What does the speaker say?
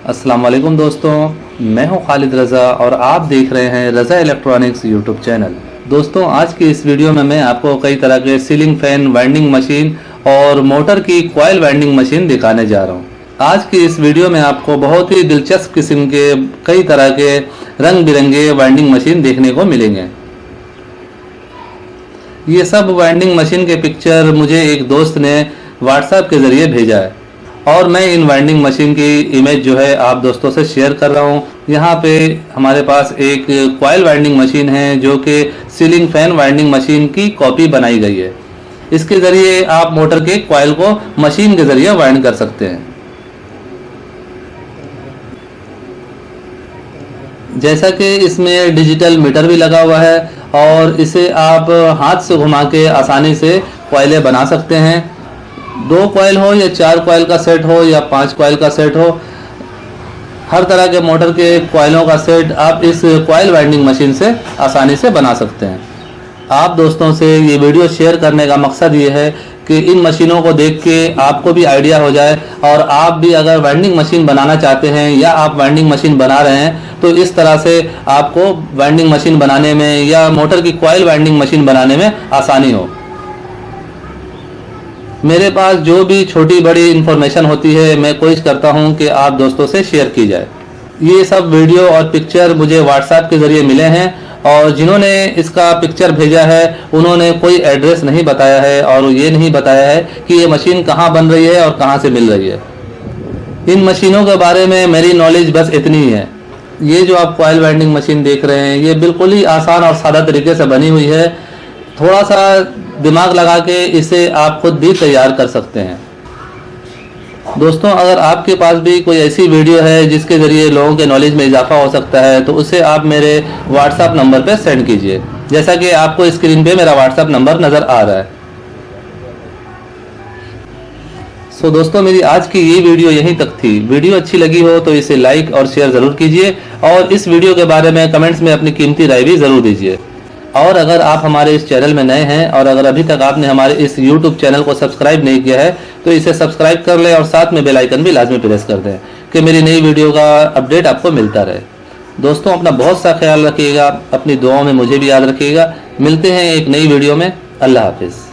अस्सलाम वालेकुम दोस्तों, मैं हूं खालिद रज़ा और आप देख रहे हैं रज़ा इलेक्ट्रॉनिक्स यूट्यूब चैनल। दोस्तों, आज की इस वीडियो में मैं आपको कई तरह के सीलिंग फैन वाइंडिंग मशीन और मोटर की कॉइल वाइंडिंग मशीन दिखाने जा रहा हूं। आज की इस वीडियो में आपको बहुत ही दिलचस्प किस्म के कई तरह के रंग बिरंगे वाइंडिंग मशीन देखने को मिलेंगे। ये सब वाइंडिंग मशीन के पिक्चर मुझे एक दोस्त ने व्हाट्सएप के ज़रिए भेजा है और मैं इन वाइंडिंग मशीन की इमेज जो है आप दोस्तों से शेयर कर रहा हूँ। यहाँ पे हमारे पास एक कॉइल वाइंडिंग मशीन है जो कि सीलिंग फैन वाइंडिंग मशीन की कॉपी बनाई गई है। इसके ज़रिए आप मोटर के कॉइल को मशीन के ज़रिए वाइंड कर सकते हैं। जैसा कि इसमें डिजिटल मीटर भी लगा हुआ है और इसे आप हाथ से घुमा के आसानी से कॉइलें बना सकते हैं। 2 कॉइल हो या 4 कॉइल का सेट हो या 5 कॉइल का सेट हो, हर तरह के मोटर के कॉइलों का सेट आप इस कॉइल वाइंडिंग मशीन से आसानी से बना सकते हैं। आप दोस्तों से ये वीडियो शेयर करने का मकसद ये है कि इन मशीनों को देख के आपको भी आइडिया हो जाए और आप भी अगर वाइंडिंग मशीन बनाना चाहते हैं या आप वाइंडिंग मशीन बना रहे हैं तो इस तरह से आपको वाइंडिंग मशीन बनाने में या मोटर की कॉइल वाइंडिंग मशीन बनाने में आसानी हो। मेरे पास जो भी छोटी बड़ी इन्फॉर्मेशन होती है मैं कोशिश करता हूं कि आप दोस्तों से शेयर की जाए। ये सब वीडियो और पिक्चर मुझे व्हाट्सएप के ज़रिए मिले हैं और जिन्होंने इसका पिक्चर भेजा है उन्होंने कोई एड्रेस नहीं बताया है और ये नहीं बताया है कि ये मशीन कहाँ बन रही है और कहाँ से मिल रही है। इन मशीनों के बारे में मेरी नॉलेज बस इतनी ही है। ये जो आप कॉइल वाइंडिंग मशीन देख रहे हैं ये बिल्कुल ही आसान और सादा तरीके से बनी हुई है। थोड़ा सा दिमाग लगा के इसे आप खुद भी तैयार कर सकते हैं। दोस्तों, अगर आपके पास भी कोई ऐसी वीडियो है जिसके ज़रिए लोगों के नॉलेज में इजाफा हो सकता है तो उसे आप मेरे व्हाट्सएप नंबर पर सेंड कीजिए, जैसा कि आपको स्क्रीन पे मेरा व्हाट्सएप नंबर नज़र आ रहा है। दोस्तों, मेरी आज की ये वीडियो यहीं तक थी। वीडियो अच्छी लगी हो तो इसे लाइक और शेयर ज़रूर कीजिए और इस वीडियो के बारे में कमेंट्स में अपनी कीमती राय भी ज़रूर दीजिए। और अगर आप हमारे इस चैनल में नए हैं और अगर अभी तक आपने हमारे इस YouTube चैनल को सब्सक्राइब नहीं किया है तो इसे सब्सक्राइब कर लें और साथ में बेल आइकन भी लाजमी प्रेस कर दें कि मेरी नई वीडियो का अपडेट आपको मिलता रहे। दोस्तों, अपना बहुत सा ख्याल रखिएगा, अपनी दुआओं में मुझे भी याद रखिएगा। मिलते हैं एक नई वीडियो में। अल्लाह हाफिज़।